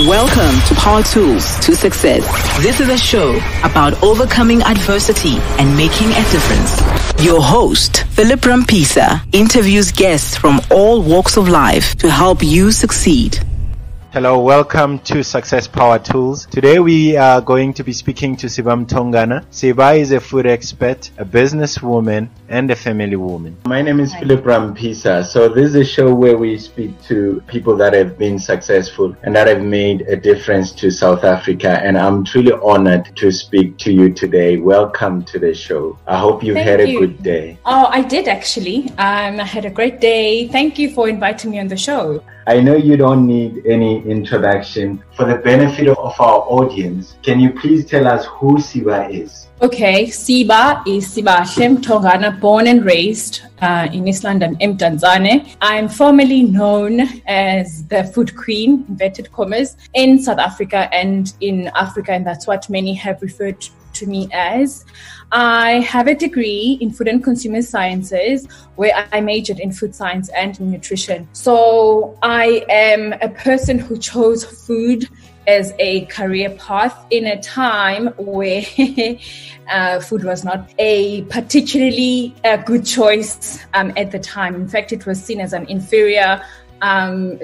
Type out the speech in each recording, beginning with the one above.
Welcome to Power Tools to Success. This is a show about overcoming adversity and making a difference. Your host, Phillip Ramphisa, interviews guests from all walks of life to help you succeed. Hello, welcome to Success Power Tools. Today we are going to be speaking to Siba Mtongana. Siba is a food expert, a businesswoman, and a family woman. My name is Phillip Ramphisa. So this is a show where we speak to people that have been successful and that have made a difference to South Africa. And I'm truly honored to speak to you today. Welcome to the show. I hope you've had a good day. Oh, I did actually. I had a great day. Thank you for inviting me on the show. I know you don't need any introduction. For the benefit of our audience, can you please tell us who Siba is? Okay, Siba is Siba Mtongana, born and raised in East London, Mtanzane. I'm formally known as the food queen, inverted commas, in South Africa and in Africa, and that's what many have referred to me as. I have a degree in food and consumer sciences where I majored in food science and nutrition. So I am a person who chose food as a career path in a time where food was not a particularly good choice at the time. In fact, it was seen as an inferior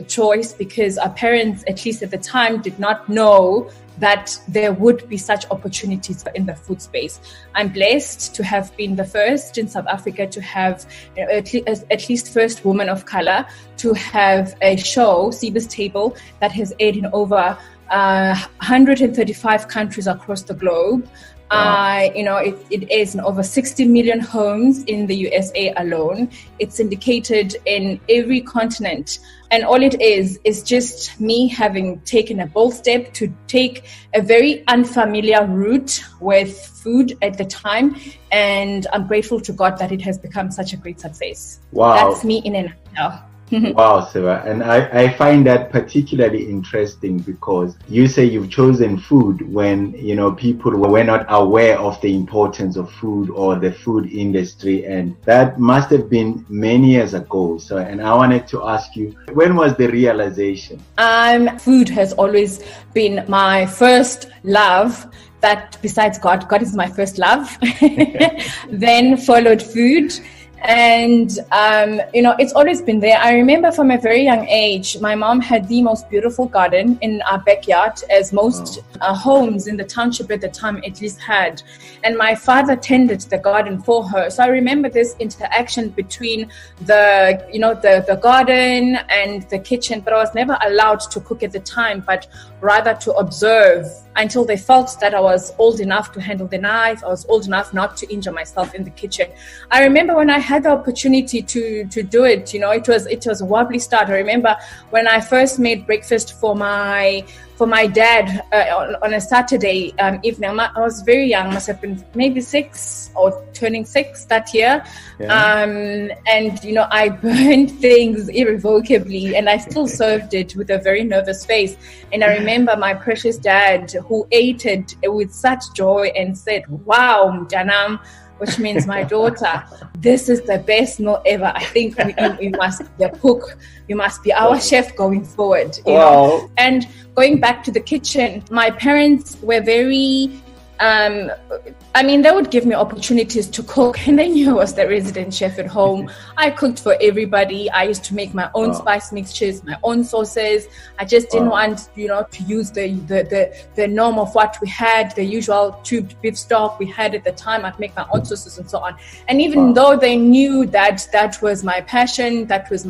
choice because our parents, at least at the time, did not know that there would be such opportunities in the food space. I'm blessed to have been the first in South Africa to have, at least first woman of color to have a show, Siba's Table, that has aired in over 135 countries across the globe. Wow. It is in over 60 million homes in the USA alone. It's syndicated in every continent. And all it is just me having taken a bold step to take a very unfamiliar route with food at the time. And I'm grateful to God that it has become such a great success. Wow. That's me in a nutshell. Wow, Siba. And I find that particularly interesting because you say you've chosen food when, people were not aware of the importance of food or the food industry. And that must have been many years ago. And I wanted to ask you, when was the realization? Food has always been my first love. That besides God is my first love. Then followed food. And, it's always been there. I remember from a very young age, my mom had the most beautiful garden in our backyard, as most homes in the township at the time at least had. And my father tended the garden for her. So I remember this interaction between the garden and the kitchen, but I was never allowed to cook at the time, but rather to observe until they felt that I was old enough to handle the knife. I was old enough not to injure myself in the kitchen. I remember when I had the opportunity to do it, it was a wobbly start. I remember when I first made breakfast for my dad on a Saturday evening. I was very young, must have been maybe 6 or turning 6 that year. Yeah. I burned things irrevocably and I still served it with a very nervous face. And I remember my precious dad who ate it with such joy and said, "Wow, Mtanam," which means my daughter, this is the best meal ever. I think you must be a cook. You must be our chef going forward. You know? And going back to the kitchen, my parents were very, they would give me opportunities to cook and they knew I was the resident chef at home. I cooked for everybody. I used to make my own spice mixtures, my own sauces. I just didn't want, to use the norm of what we had, the usual tubed beef stock we had at the time. I'd make my own sauces and so on. And even though they knew that was my passion, that was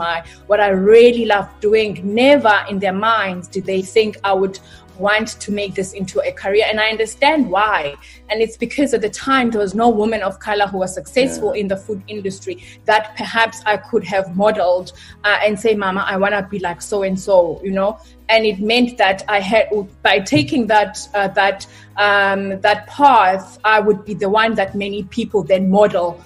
what I really loved doing, never in their minds did they think I would want to make this into a career. And I understand why. And it's because at the time there was no woman of color who was successful in the food industry that perhaps I could have modeled and say, "Mama, I want to be like so and so," And it meant that I had, by taking that path, I would be the one that many people then model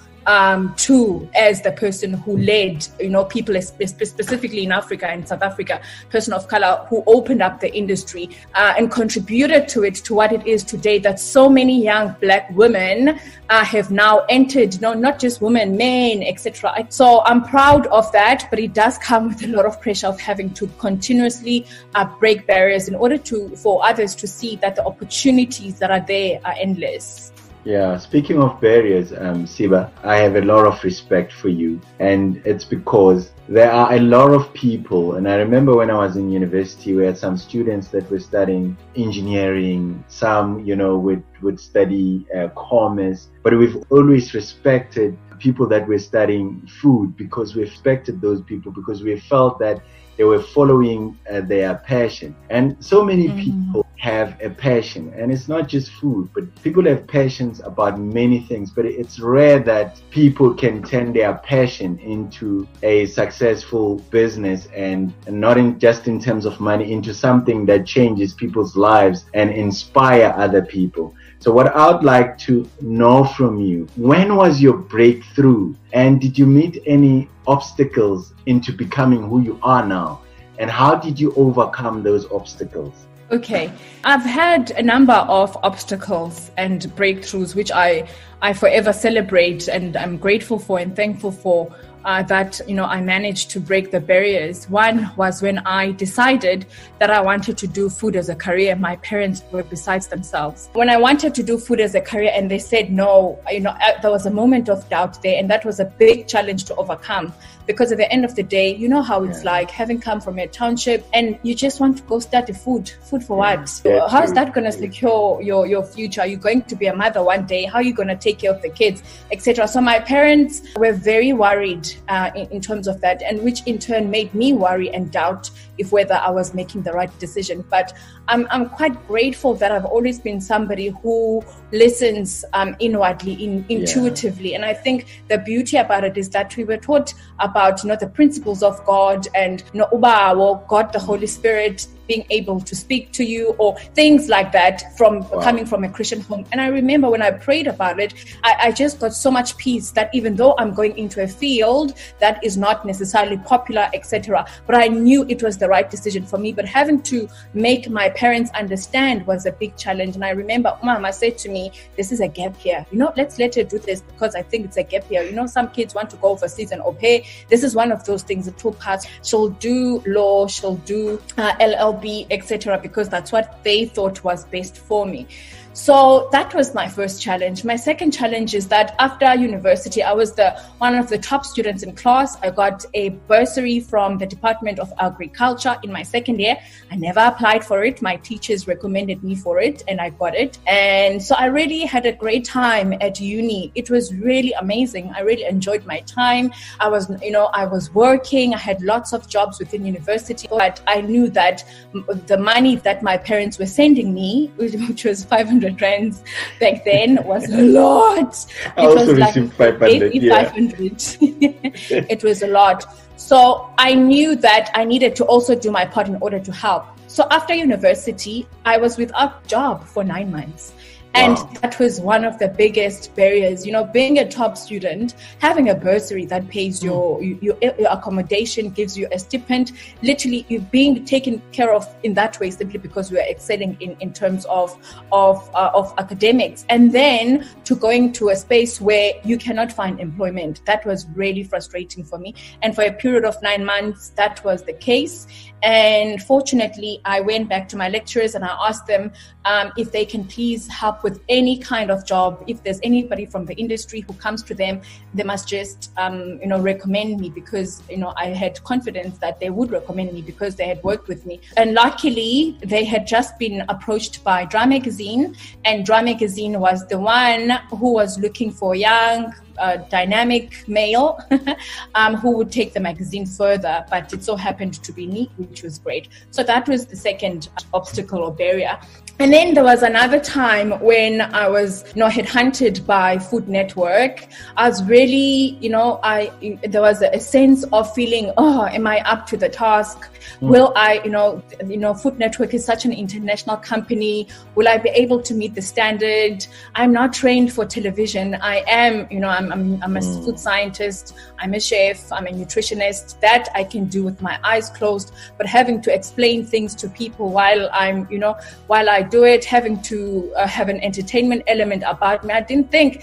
too, as the person who led, people specifically in Africa and South Africa, person of color who opened up the industry and contributed to it, to what it is today, that so many young Black women have now entered, not just women, men, etc. So I'm proud of that, but it does come with a lot of pressure of having to continuously break barriers in order for others to see that the opportunities that are there are endless. Yeah, speaking of barriers, Siba, I have a lot of respect for you, and it's because there are a lot of people, and I remember when I was in university, we had some students that were studying engineering, some, would study commerce, but we've always respected people that were studying food, because we respected those people, because we felt that they were following their passion. And so many people have a passion, and it's not just food, but people have passions about many things, but it's rare that people can turn their passion into a successful business, and not just in terms of money, into something that changes people's lives and inspire other people. So what I would like to know from you, when was your breakthrough, and did you meet any obstacles into becoming who you are now, and how did you overcome those obstacles? Okay, I've had a number of obstacles and breakthroughs, which I forever celebrate, and I'm grateful for and thankful for. That I managed to break the barriers. One was when I decided that I wanted to do food as a career. My parents were besides themselves. When I wanted to do food as a career and they said no, there was a moment of doubt there, and that was a big challenge to overcome, because at the end of the day, you know how it's like, having come from a township and you just want to go start a food for what? So how is that going to secure your future? Are you going to be a mother one day? How are you going to take care of the kids, etc.? So my parents were very worried in terms of that, and which in turn made me worry and doubt if whether I was making the right decision. But I'm quite grateful that I've always been somebody who listens inwardly, intuitively. And I think the beauty about it is that we were taught about the principles of God, and God, the Holy Spirit, being able to speak to you, or things like that, coming from a Christian home. And I remember when I prayed about it, I just got so much peace that even though I'm going into a field that is not necessarily popular, etc., but I knew it was the right decision for me. But having to make my parents understand was a big challenge. And I remember Mama said to me, this is a gap year, let's let her do this, because I think it's a gap year. Some kids want to go overseas and au pair. This is one of those things, the two parts. She'll do law, she'll do LLB, etc., because that's what they thought was best for me. So that was my first challenge. My second challenge is that after university, I was one of the top students in class. I got a bursary from the Department of Agriculture in my second year. I never applied for it. My teachers recommended me for it, and I got it. And so I really had a great time at uni. It was really amazing. I really enjoyed my time. I was working. I had lots of jobs within university, but I knew that the money that my parents were sending me, which was 500 rands back then, was a lot. I also received 500. It was a lot. So I knew that I needed to also do my part in order to help. So after university, I was without job for 9 months. And that was one of the biggest barriers, being a top student, having a bursary that pays your accommodation, gives you a stipend, literally you're being taken care of in that way simply because we are excelling in terms of academics. And then to going to a space where you cannot find employment, that was really frustrating for me. And for a period of 9 months, that was the case. And fortunately, I went back to my lecturers and I asked them if they can please help with any kind of job. If there's anybody from the industry who comes to them, they must just, recommend me, because, I had confidence that they would recommend me because they had worked with me. And luckily, they had just been approached by Dra Magazine, and Dra Magazine was the one who was looking for young, dynamic male who would take the magazine further, but it so happened to be me, which was great. So that was the second obstacle or barrier. And then there was another time when I was, headhunted by Food Network. I was really, there was a sense of feeling, am I up to the task? Will I, Food Network is such an international company. Will I be able to meet the standard? I'm not trained for television. I am, I'm a food scientist, I'm a chef, I'm a nutritionist. That I can do with my eyes closed. But having to explain things to people while I do it, having to have an entertainment element about me, I didn't think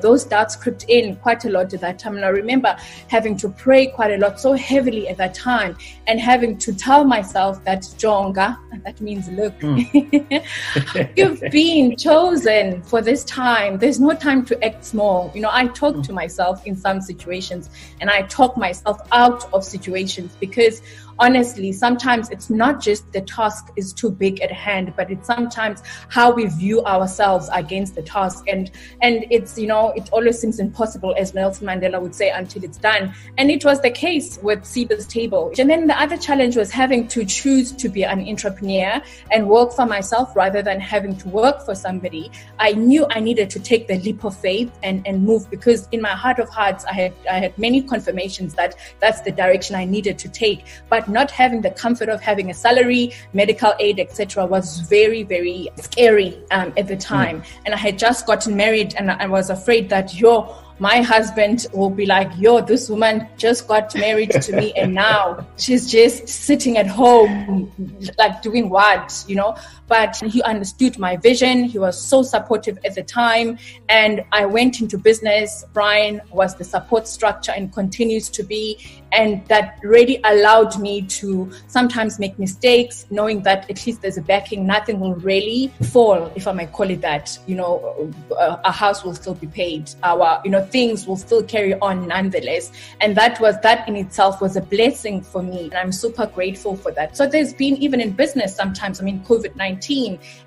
those doubts crept in quite a lot at that time. And I remember having to pray quite a lot, so heavily at that time, and having to tell myself that Jonga, that means look, you've been chosen for this time. There's no time to act small. I talk to myself in some situations, and I talk myself out of situations, because honestly, sometimes it's not just the task is too big at hand, but it's sometimes how we view ourselves against the task. And it's, it always seems impossible, as Nelson Mandela would say, until it's done. And it was the case with Siba's Table. And then the other challenge was having to choose to be an entrepreneur and work for myself rather than having to work for somebody. I knew I needed to take the leap of faith and move, because in my heart of hearts, I had many confirmations that that's the direction I needed to take. But not having the comfort of having a salary, medical aid, etc., was very, very scary at the time. And I had just gotten married, and I was afraid that my husband will be like, this woman just got married to me, and now she's just sitting at home, like doing what, But he understood my vision. He was so supportive at the time. And I went into business. Brian was the support structure and continues to be. And that really allowed me to sometimes make mistakes, knowing that at least there's a backing. Nothing will really fall, if I may call it that. A house will still be paid. Our, things will still carry on nonetheless. And that in itself was a blessing for me. And I'm super grateful for that. So there's been, even in business sometimes, COVID-19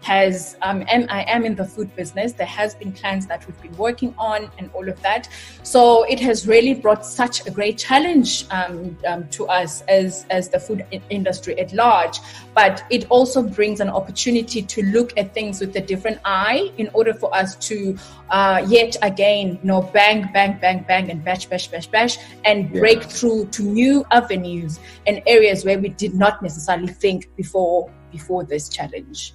has, and I am in the food business. There has been plans that we've been working on and all of that. So it has really brought such a great challenge to us as the food industry at large. But it also brings an opportunity to look at things with a different eye in order for us to yet again, bang, bang, bang, bang, and bash, and break through to new avenues and areas where we did not necessarily think before this challenge.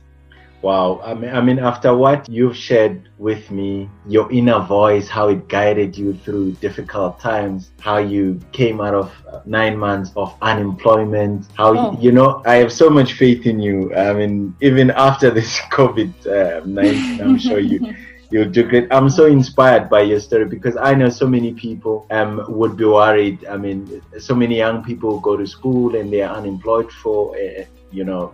Wow. I mean, after what you've shared with me, your inner voice, how it guided you through difficult times, how you came out of 9 months of unemployment, I have so much faith in you. I mean, even after this COVID-19, I'm sure you'll do great. I'm so inspired by your story, because I know so many people would be worried. I mean, so many young people go to school and they are unemployed for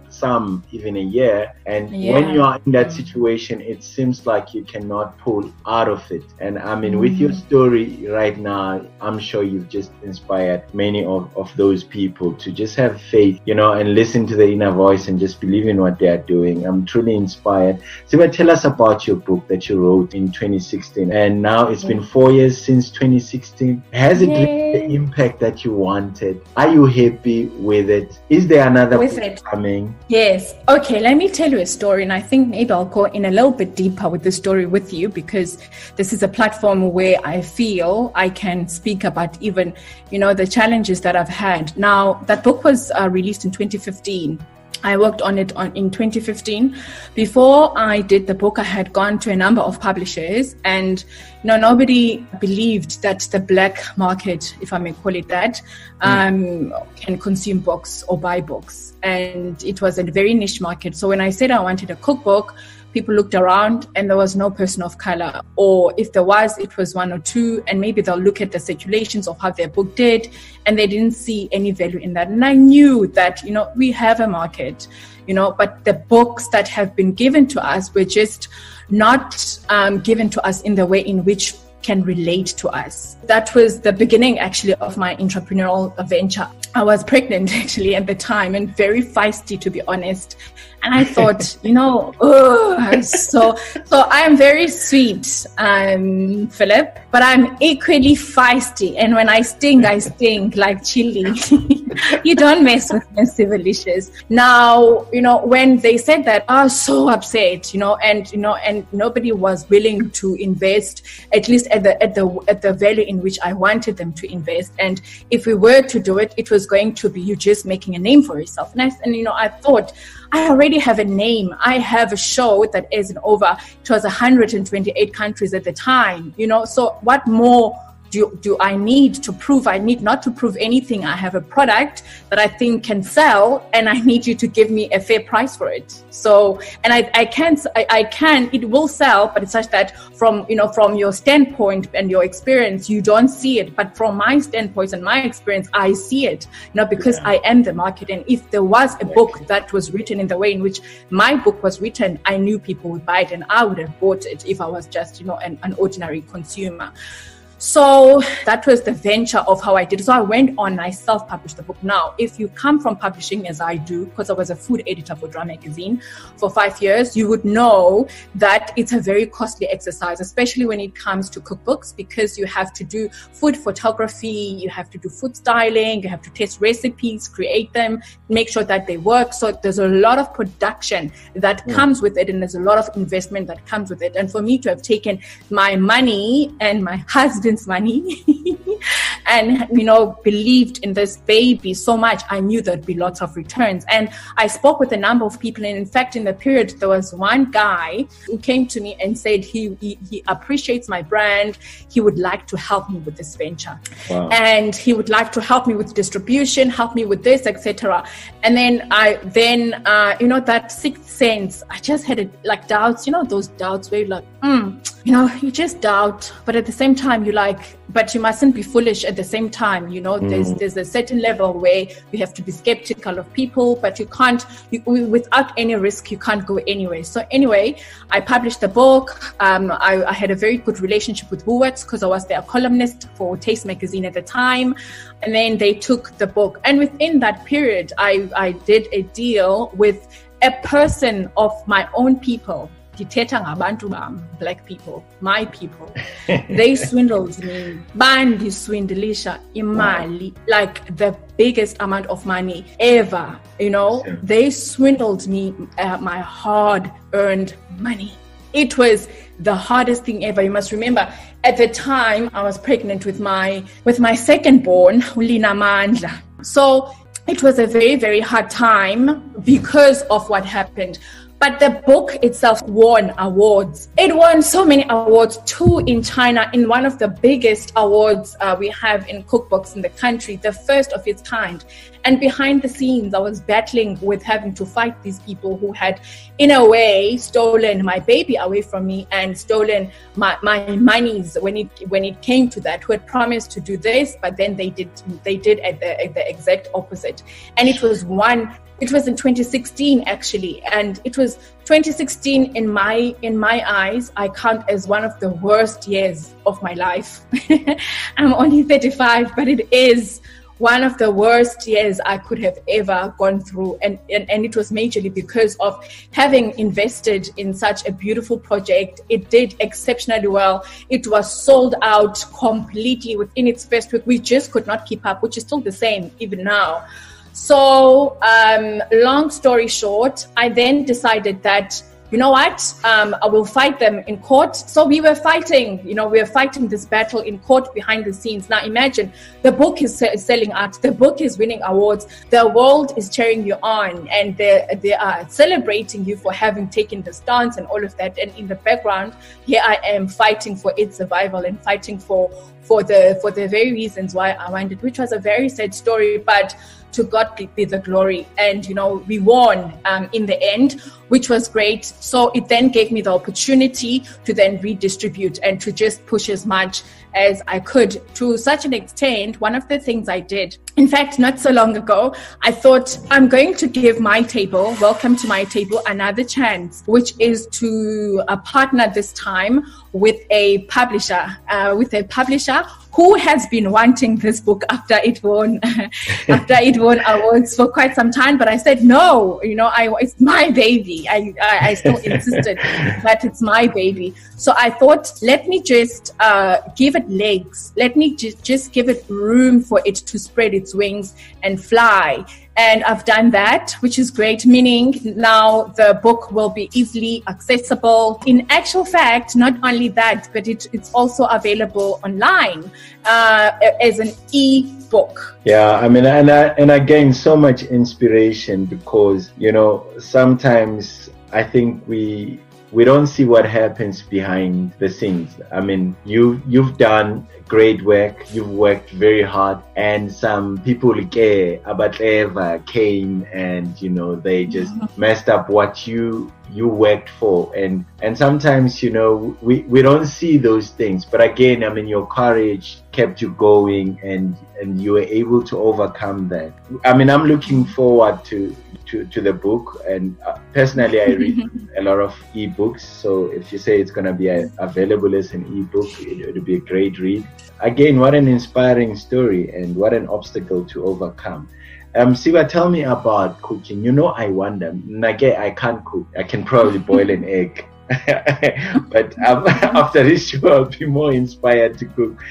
some even a year. And when you are in that situation, it seems like you cannot pull out of it. And I mean, with your story right now, I'm sure you've just inspired many of those people to just have faith, and listen to the inner voice and just believe in what they are doing. I'm truly inspired. Siba, tell us about your book that you wrote in 2016. And now it's been 4 years since 2016. Has it left the impact that you wanted? Are you happy with it? Is there another book coming? Yes. Okay, let me tell you a story, and I think maybe I'll go in a little bit deeper with the story with you, because this is a platform where I feel I can speak about even, the challenges that I've had. Now, that book was released in 2015. I worked on it in 2015. Before I did the book, I had gone to a number of publishers, and nobody believed that the black market, if I may call it that, can consume books or buy books. And it was a very niche market. So when I said I wanted a cookbook, people looked around and there was no person of color, or if there was, it was one or two, and maybe they'll look at the circulations of how their book did, and they didn't see any value in that. And I knew that, we have a market, but the books that have been given to us were just not given to us in the way in which can relate to us. That was the beginning, actually, of my entrepreneurial venture. I was pregnant, actually, at the time, and very feisty, to be honest. And I thought, so I am very sweet, Philip, but I'm equally feisty. And when I sting like chili. You don't mess with me, Civilicious. Now, when they said that, I was so upset, and nobody was willing to invest, at least at the value in which I wanted them to invest. And if we were to do it, it was going to be you just making a name for yourself. And I thought, I already have a name. I have a show that is in over, it was 128 countries at the time, so what more do I need to prove? I need not to prove anything. I have a product that I think can sell, and I need you to give me a fair price for it. So, and I can, it will sell, but it's such that from your standpoint and your experience, you don't see it. But from my standpoint and my experience, I see it, because I am the market. And if there was a book that was written in the way in which my book was written, I knew people would buy it, and I would have bought it if I was just, an ordinary consumer. So that was the venture of how I did it. So I went on, I self-published the book. Now, if you come from publishing as I do, because I was a food editor for Drum Magazine for 5 years, you would know that it's a very costly exercise, especially when it comes to cookbooks, because you have to do food photography, you have to do food styling, you have to test recipes, create them, make sure that they work. So there's a lot of production that comes with it, and there's a lot of investment that comes with it. And for me to have taken my money and my husband's money and believed in this baby so much, I knew there'd be lots of returns. And I spoke with a number of people, and in fact in the period there was one guy who came to me and said he appreciates my brand, he would like to help me with this venture. Wow. And he would like to help me with distribution, help me with this, etc. And then that sixth sense, I just had doubts, those doubts where you're like, you just doubt, but at the same time you're like, but you mustn't be foolish at the same time. There's a certain level where you have to be skeptical of people, but you can't, without any risk, you can't go anywhere. So anyway, I published the book. I had a very good relationship with Woolworths because I was their columnist for Taste Magazine at the time. And then they took the book. And within that period, I did a deal with a person of my own people. Black people, my people. They swindled me. Bandi swindlisha imali, like the biggest amount of money ever. They swindled me, my hard-earned money. It was the hardest thing ever. You must remember, at the time, I was pregnant with my second born, Ulina Mandla. So it was a very, very hard time because of what happened. But the book itself won awards. It won so many awards, 2 in China, in one of the biggest awards we have in cookbooks in the country, the first of its kind. And behind the scenes, I was battling with having to fight these people who had, in a way, stolen my baby away from me and stolen my monies when it came to that, who had promised to do this, but then they did at the exact opposite. And it was in 2016 actually, and it was 2016 in my eyes, I count as one of the worst years of my life. I'm only 35, but it is one of the worst years I could have ever gone through, and it was majorly because of having invested in such a beautiful project. It did exceptionally well. It was sold out completely within its first week. We just could not keep up, which is still the same even now. So, long story short, I then decided that, you know what, I will fight them in court. So we were fighting this battle in court behind the scenes. Now imagine, the book is selling out, the book is winning awards, the world is cheering you on, and they are celebrating you for having taken the stance and all of that. And in the background, here I am fighting for its survival and fighting for the very reasons why I wanted, which was a very sad story, but to God be the glory. And, we won in the end, which was great. So it then gave me the opportunity to then redistribute and to just push as much as I could. To such an extent, one of the things I did, in fact, not so long ago, I thought I'm going to give my table, Welcome to My Table, another chance, which is to partner this time with a publisher who has been wanting this book after it won awards for quite some time. But I said, no, it's my baby. I still insisted that it's my baby. So I thought, let me just give it legs. Let me just give it room for it to spread its wings and fly. And I've done that, which is great, meaning now the book will be easily accessible. In actual fact, not only that, but it's also available online as an e-book. Yeah, I mean, and I gained so much inspiration because, sometimes I think we don't see what happens behind the scenes. I mean, you've done great work. You've worked very hard, and some people came and they just messed up what you worked for, and sometimes we don't see those things. But again, I mean, your courage kept you going, and you were able to overcome that. I mean, I'm looking forward to the book, and personally I read a lot of ebooks, so if you say it's going to be available as an ebook, it'll be a great read. Again, what an inspiring story, and what an obstacle to overcome. Siba, tell me about cooking. I wonder, I can't cook. I can probably boil an egg, but after this show I'll be more inspired to cook.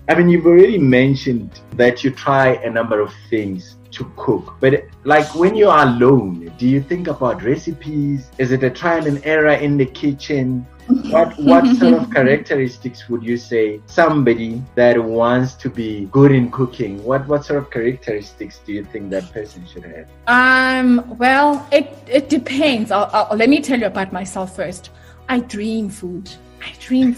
I mean, you've already mentioned that you try a number of things to cook, but like when you are alone, do you think about recipes? Is it a trial and error in the kitchen? What sort of characteristics would you say somebody that wants to be good in cooking, what sort of characteristics do you think that person should have? Well, it depends. Let me tell you about myself first. I dream food. I dream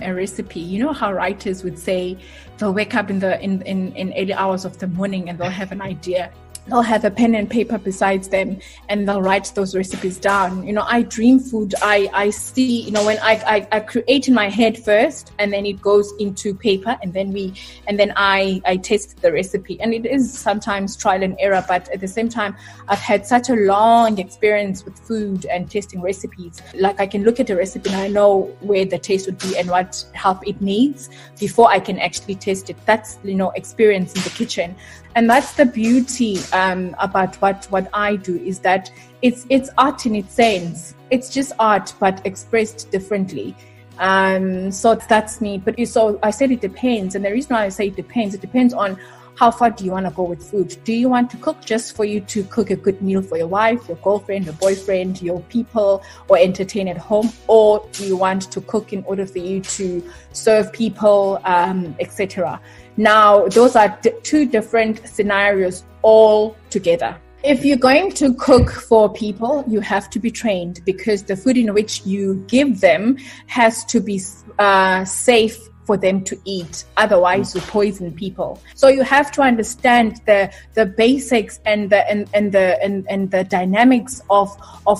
a recipe. You know how writers would say they'll wake up in early hours of the morning and they'll have an idea. They'll have a pen and paper besides them and they'll write those recipes down. I dream food. I see, when I create in my head first, and then it goes into paper, and then I test the recipe. And it is sometimes trial and error, but at the same time, I've had such a long experience with food and testing recipes. Like, I can look at a recipe and I know where the taste would be and what help it needs before I can actually test it. That's, experience in the kitchen. And that's the beauty about what I do, is that it's art in its sense. It's just art, but expressed differently. So that's me. But so I said it depends. And the reason why I say it depends on how far do you want to go with food. Do you want to cook just for you to cook a good meal for your wife, your girlfriend, your boyfriend, your people, or entertain at home? Or do you want to cook in order for you to serve people, etc.? Now, those are two different scenarios all together. If you're going to cook for people, you have to be trained, because the food in which you give them has to be safe for them to eat. Otherwise, you poison people. So you have to understand the basics and the dynamics of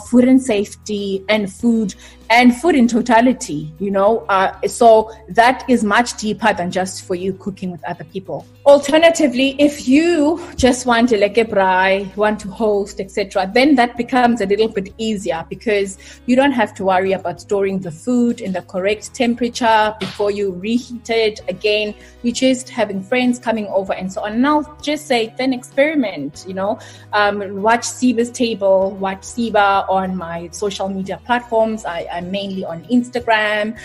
food and safety and food in totality, so that is much deeper than just for you cooking with other people. Alternatively, if you just want to braai, want to host, etc., then that becomes a little bit easier, because you don't have to worry about storing the food in the correct temperature before you reheat it again. You're just having friends coming over and so on. And I'll just say, then experiment, watch Siba's table, watch Siba on my social media platforms. I'm mainly on Instagram,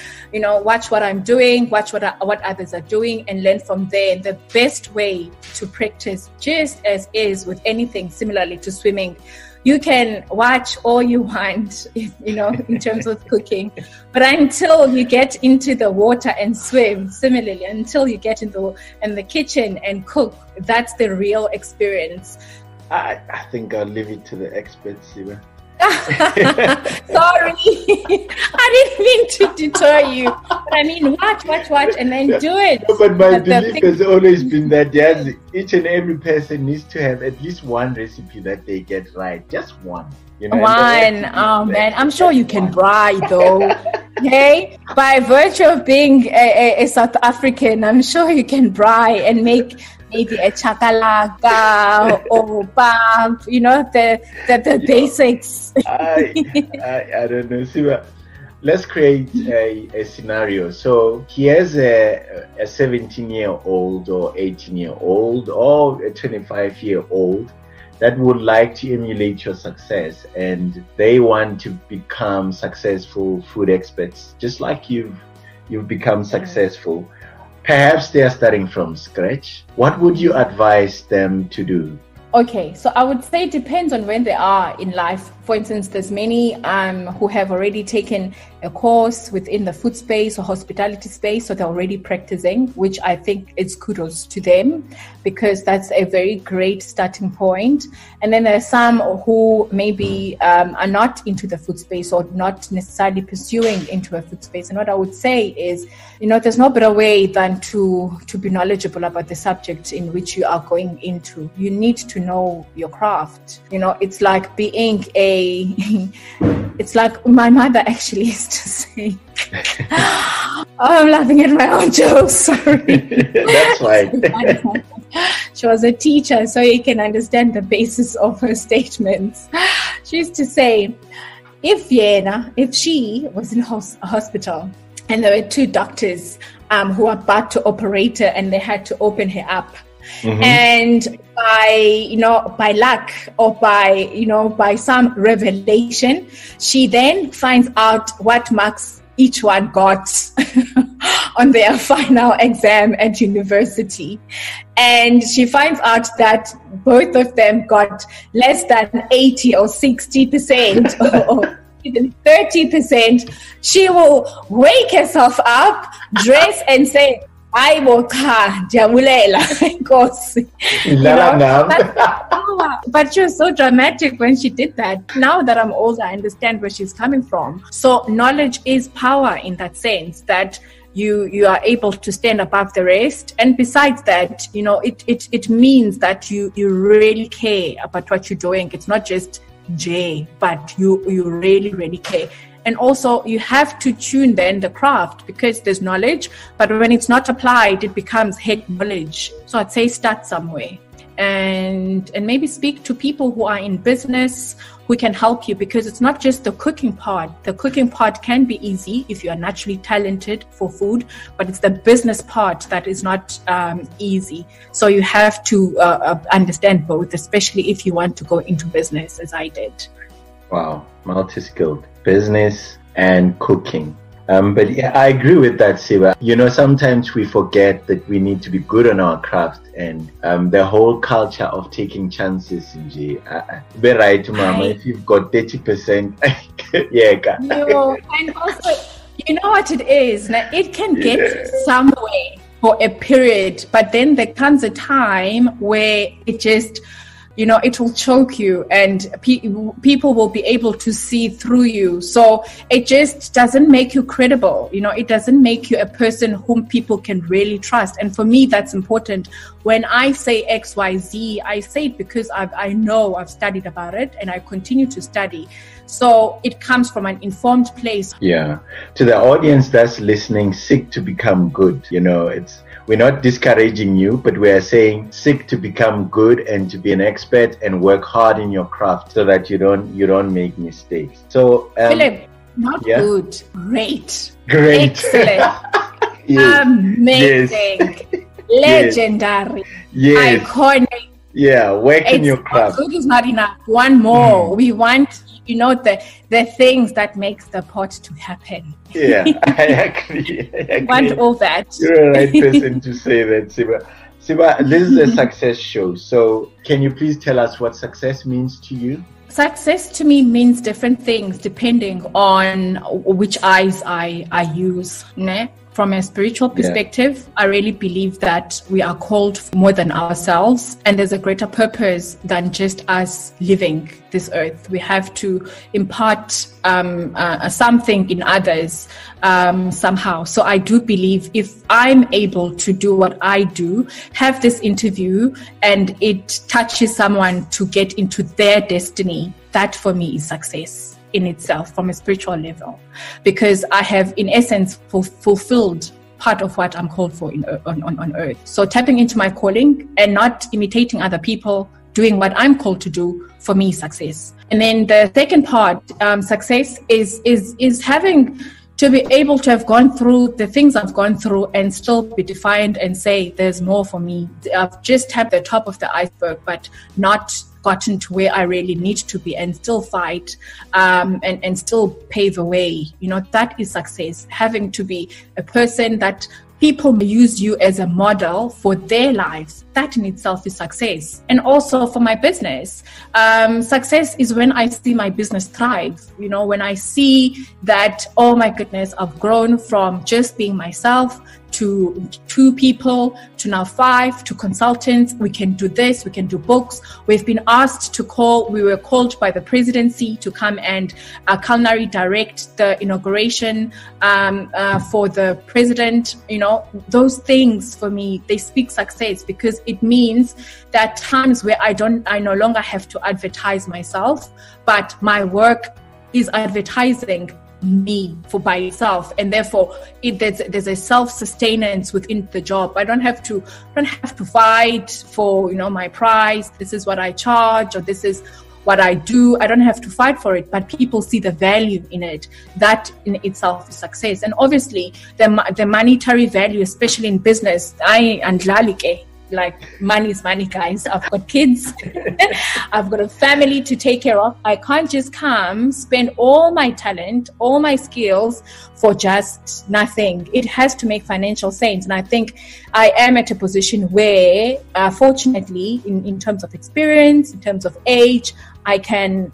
watch what I'm doing, watch what others are doing, and learn from there. The best way to practice, just as is with anything similarly to swimming, you can watch all you want, in terms of cooking, but until you get into the water and swim, similarly, until you get in the kitchen and cook, that's the real experience. I think I'll leave it to the experts, Siba. Sorry, I didn't mean to deter you, but I mean, watch, and then do it. No, but my belief has always been that each and every person needs to have at least one recipe that they get right, just one. One. Oh man, I'm sure you can braai though. Okay, by virtue of being a South African, I'm sure you can braai and make maybe a chakalaka or pap, the basics. I don't know. See, let's create a scenario. So here's a 17-year-old or 18-year-old or a 25-year-old that would like to emulate your success, and they want to become successful food experts, just like you've become successful. Perhaps they are starting from scratch. What would you advise them to do? Okay, so I would say it depends on when they are in life. For instance, there's many who have already taken a course within the food space or hospitality space, so they're already practicing, which I think is kudos to them, because that's a very great starting point. And then there are some who maybe are not into the food space or not necessarily pursuing into a food space. And what I would say is, there's no better way than to be knowledgeable about the subject in which you are going into. You need to know your craft. It's like being it's like my mother actually used to say, I'm laughing at my own jokes, sorry. That's right. She was a teacher, so you can understand the basis of her statements. She used to say, if she was in a hospital and there were two doctors who were about to operate her and they had to open her up, mm-hmm. and by luck or by some revelation, she then finds out what marks each one got on their final exam at university. And she finds out that both of them got less than 80 or 60% or even 30%. She will wake herself up, dress and say, I will but she was so dramatic when she did that. Now that I'm older, I understand where she's coming from. So knowledge is power in that sense, that you are able to stand above the rest. And besides that, it means that you really care about what you're doing. It's not just but you really, really care. And also you have to tune then the craft, because there's knowledge, but when it's not applied, it becomes head knowledge. So I'd say start somewhere and maybe speak to people who are in business who can help you, because it's not just the cooking part. The cooking part can be easy if you are naturally talented for food, but it's the business part that is not easy. So you have to understand both, especially if you want to go into business as I did. Wow, multi-skilled. Business and cooking. But yeah, I agree with that, Siba. Sometimes we forget that we need to be good on our craft, and the whole culture of taking chances. Be right, Mama. If you've got 30%, yeah. And also, you know what it is? Now, it can get somewhere for a period, but then there comes a time where it just, it will choke you, and people will be able to see through you. So it just doesn't make you credible. It doesn't make you a person whom people can really trust. And for me, that's important. When I say X, Y, Z, I say it because I know I've studied about it and I continue to study. So it comes from an informed place. Yeah. To the audience that's listening, seek to become good. We're not discouraging you, but we're saying seek to become good and to be an expert and work hard in your craft so that you don't make mistakes. So Philip, not good, great, excellent, yes. Amazing, yes. Legendary, yes. Iconic. Yeah, work in your craft. Good is not enough. One more. We want, the things that makes the pot to happen. Yeah, I agree. Want all that. You're a right person to say that, Siba. Siba, this is a success show. So can you please tell us what success means to you? Success to me means different things depending on which eyes I use. From a spiritual perspective, I really believe that we are called for more than ourselves, and there's a greater purpose than just us living this earth. We have to impart something in others somehow. So I do believe if I'm able to do what I do, have this interview, and it touches someone to get into their destiny, that for me is success in itself from a spiritual level, because I have in essence fulfilled part of what I'm called for on earth. So tapping into my calling and not imitating other people, doing what I'm called to do, for me, success. And then the second part, success is having to be able to have gone through the things I've gone through and still be defiant and say there's more for me. I've just had the top of the iceberg, but not gotten to where I really need to be, and still fight and still pave the way. That is success. Having to be a person that people may use you as a model for their lives. That in itself is success. And also for my business, success is when I see my business thrive. You know, when I see that, oh my goodness, I've grown from just being myself to 2 people, to now 5, to consultants. We can do this, we can do books. We were called by the presidency to come and culinary direct the inauguration for the president. You know, those things for me, they speak success, because it means that times where I no longer have to advertise myself, but my work is advertising me by itself, and therefore there's a self-sustenance within the job. I don't have to fight for, you know, my price. This is what I charge, or this is what I do. I don't have to fight for it, but people see the value in it. That in itself is success. And obviously the monetary value, especially in business, like money is money, guys. I've got kids. I've got a family to take care of. I can't just come spend all my talent, all my skills for just nothing. It has to make financial sense. And I think I am at a position where, fortunately, in terms of experience, in terms of age, I can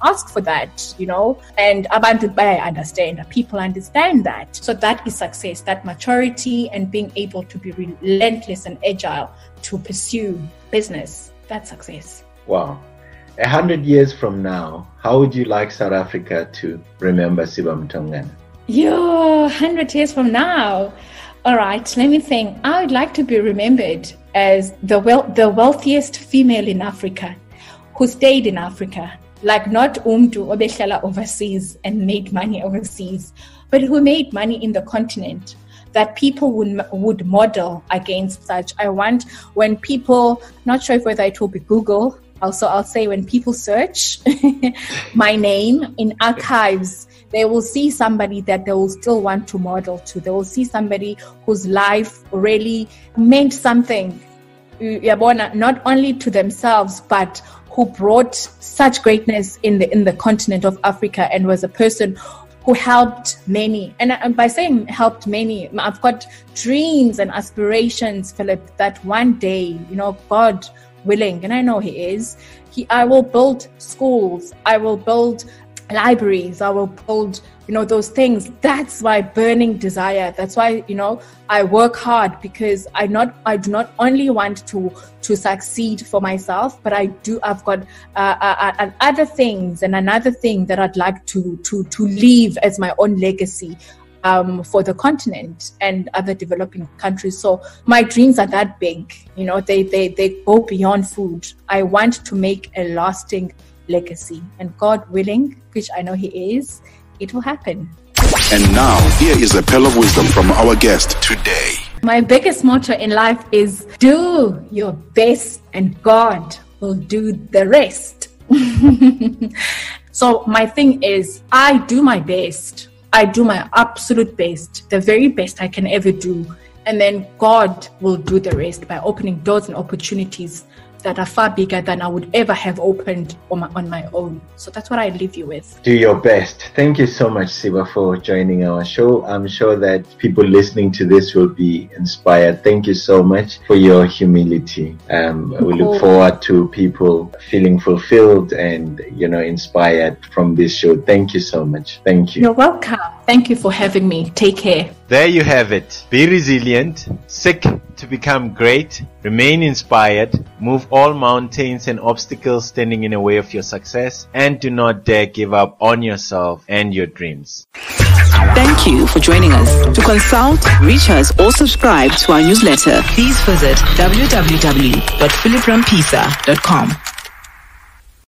ask for that, you know, and Abantu I understand. People understand that. So that is success, that maturity and being able to be relentless and agile to pursue business. That's success. Wow. 100 years from now, how would you like South Africa to remember Siba Mtongana? 100 years from now. All right, let me think. I would like to be remembered as the wealthiest female in Africa, who stayed in Africa, like not Umdu Obeshala overseas and made money overseas, but who made money in the continent, that people would model against such. I want, when people, not sure whether it will be Google, also I'll say when people search my name in archives, they will see somebody that they will still want to model to. They will see somebody whose life really meant something, not only to themselves, but who brought such greatness in the continent of Africa, and was a person who helped many. And by saying helped many, I've got dreams and aspirations, Phillip, that one day, you know, God willing, and I know He is, I will build schools, I will build libraries, I will build, you know, those things. That's my burning desire. That's why, you know, I work hard, because I do not only want to succeed for myself, but I've got other things and another thing that I'd like to leave as my own legacy for the continent and other developing countries. So my dreams are that big, you know, they go beyond food. I want to make a lasting legacy, and God willing, which I know He is, it will happen. And now, here is a pearl of wisdom from our guest today. My biggest motto in life is do your best and God will do the rest. So my thing is, I do my best. I do my absolute best, the very best I can ever do. And then God will do the rest by opening doors and opportunities that are far bigger than I would ever have opened on my own. So that's what I leave you with. Do your best. Thank you so much, Siba, for joining our show. I'm sure that people listening to this will be inspired. Thank you so much for your humility. We look forward to people feeling fulfilled and, you know, inspired from this show. Thank you so much. Thank you. You're welcome. Thank you for having me. Take care. There you have it. Be resilient, seek to become great, remain inspired, move all mountains and obstacles standing in the way of your success, and do not dare give up on yourself and your dreams. Thank you for joining us. To consult, reach us, or subscribe to our newsletter, please visit www.PhillipRamphisa.com.